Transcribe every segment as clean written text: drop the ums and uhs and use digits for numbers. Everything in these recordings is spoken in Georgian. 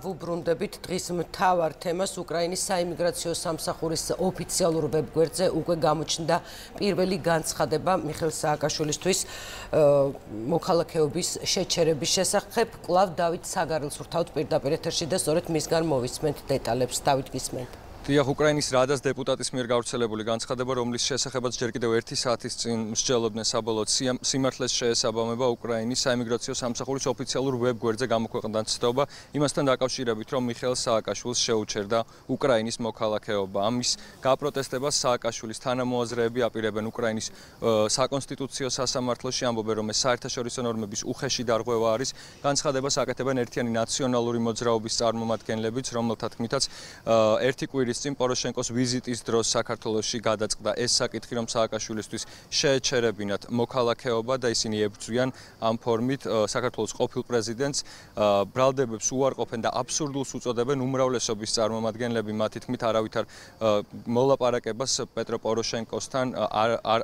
ვუბრუნდებით დღის მთავარ თემას უკრაინის საიმიგრაციო სამსახურის ოფიციალურ ვებგვერდზე უკვე გამოჩნდა პირველი განცხადება მიხეილ სააკაშვილისთვის მოქალაქეობის შეჩერების შესახებ. კვლავ დავით საგარელს ვრთავთ პირდაპირ ეთერში და სწორედ მისგან მოვისმენთ დეტალებს. დავით, გისმენთ. დიახ, უკრაინის რადას დეპუტატის მიერ გავრცელებული განცხადება, რომლის შესახებაც ჯერ კიდევ 1 საათის წინ მსჯელობდნენ საბოლოოდ სიმართლეს შეესაბამება უკრაინის საიმიგრაციო სამსახურის ოფიციალურ ვებგვერდზე გამოქვეყნდა ცდობა იმასთან დაკავშირებით, რომ მიხეილ სააკაშვილს შეუჩერდა უკრაინის მოქალაქეობა. ამის გაპროტესტებას სააკაშვილის თანამოაზრეები აპირებენ უკრაინის საკონსტიტუციო სასამართლოში, ამბობენ, რომ ეს საერთაშორისო ნორმების უხეში დარღვევა არის. განცხადებას აკეთებენ ერთიანი ნაციონალური მოძრაობის წარმომადგენლებიც, რომელთა თქმითაც ერთი კვირის წინ პოროშენკოს ვიზიტის დროს საქართველოში გადაწყდა ეს საკითხი, რომ სააკაშვილისთვის შეეჩერებინათ მოქალაქეობა და ისინი ებრძვიან ამ ფორმით საქართველოს ყოფილ პრეზიდენტს, ბრალდებებს უარყოფენ და აბსურდულს უწოდებენ. უმრავლესობის წარმომადგენლები მათი თქმით არავითარ მოლაპარაკებას პეტრო პოროშენკოსთან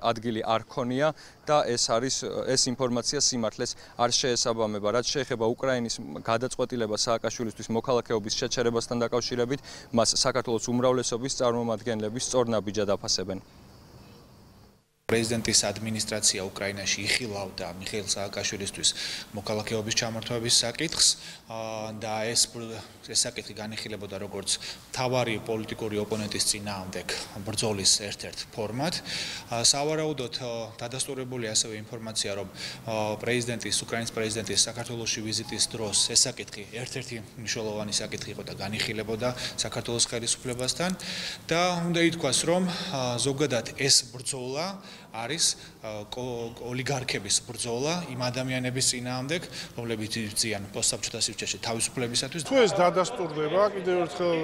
ადგილი არ ქონია და ეს ინფორმაცია სიმართლეს არ შეესაბამება. რაც შეეხება უკრაინის გადაწყვეტილებას სააკაშვილისთვის მოქალაქეობის შეჩერებასთან დაკავშირებით, მას საქართველოს უმრავლესობის წარმომადგენლები სწორნაბიჯად აფასებენ. პრეზიდენტის ადმინისტრაცია უკრაინაში იხილავდა მიხეილ სააკაშვილისთვის მოქალაქეობის ჩამორთმევის საკითხს და ეს საკითხი განიხილებოდა როგორც მთავარი პოლიტიკური ოპონენტის წინააღმდეგ ბრძოლის ერთ-ერთ ფორმად. სავარაუდოდ დადასტურებული ასევე ინფორმაცია, რომ უკრაინის პრეზიდენტის საქართველოში ვიზიტის დროს ეს საკითხი ერთ-ერთი მნიშვნელოვანი საკითხი იყო და განიხილებოდა საქართველოს ხელისუფლებასთან და უნდა ითქვას, რომ ზოგადად ეს ბრძოლა არის ოლიგარქების ბრძოლა იმ ადამიანების წინააღმდეგ, რომლებიც იბრძვიან პოსტსაბჭოთა სივრცეში თავისუფლებისათვის. თუ ეს დადასტურდება, კიდევ ერთხელ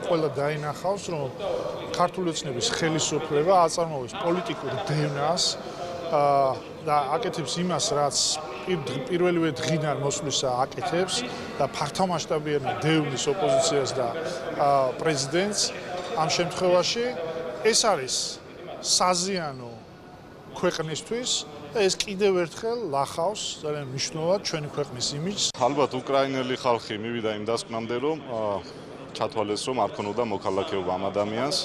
ყველა დაინახავს, რომ ქართული ოცნების ხელისუფლება აწარმოებს პოლიტიკურ დევნას და აკეთებს იმას, რაც პირველივე დღიდან მოსვლისა აკეთებს და ფართომასშტაბიანი დევნის ოპოზიციას და პრეზიდენტს. ამ შემთხვევაში ეს არის საზიანო ქვეყნისთვის და ეს კიდევ ერთხელ ლახავს ძალიან მნიშვნელოვნად ჩვენი ქვეყნის იმიჯს. ალბათ უკრაინელი ხალხი მივიდა იმ დასკვნამდე, რომ ჩათვალეს, რომ არ ქონოდა მოქალაქეობა ამ ადამიანს.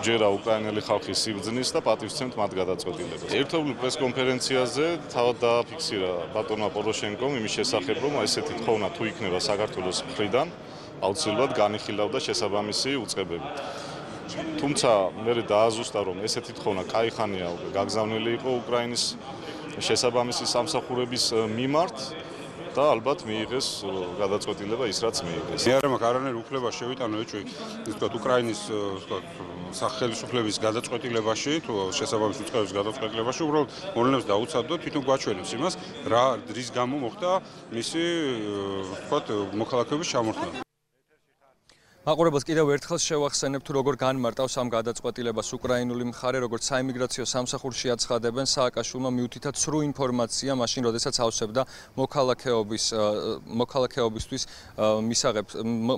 ჯერა უკრაინელი ხალხი სიბრძნის და პატივისცემთ მათ გადაწყვეტილებას. ერთობლივ პრესკონფერენციაზე თავად დააფიქსირა ბატონმა პოროშენკომ იმის შესახებ, რომ ესეთი თხოვნა თუ იქნება საქართველოს მხრიდან, აუცილებლად განიხილავდა შესაბამისი უწყებები. თუმცა მე დააზუსტა, რომ ესეთი თხოვნა კაიხანია გაგზავნილი იყო უკრაინის შესაბამისი სამსახურების მიმართ და ალბათ მიიღეს გადაწყვეტილება ის, რაც მიიღეს. მე არ მაქვს არანაირი უფლება შევიტანო უკრაინის სახელმწიფოების გადაწყვეტილებაში თუ შესაბამისი უწყებების გადაწყვეტილებაში, უბრალოდ მოვლენებს დაუცადო, თვითონ გვაჩვენებს იმას, რის გამო მოხდა მისი მოქალაქეობის ჩამორთმევა. მაყურებელს კიდევ ერთხელ შევახსენებ, თუ როგორ განმარტავს ამ გადაწყვეტილებას უკრაინული მხარე, როგორც საიმიგრაციო სამსახურში აცხადებენ, სააკაშვილმა მიუთითა ცრუ ინფორმაცია მაშინ, როდესაც ავსებდა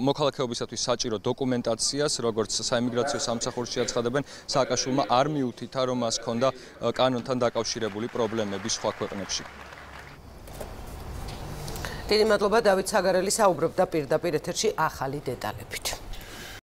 მოქალაქეობისათვის საჭირო დოკუმენტაციას, როგორც საიმიგრაციო სამსახურში აცხადებენ, სააკაშვილმა არ მიუთითა, რომ მას ჰქონდა კანონთან დაკავშირებული პრობლემები სხვა ქვეყნებში. დიდი მადლობა დავით საგარელი საუბრობდა პირდაპირ ეთერში ახალი დეტალებით.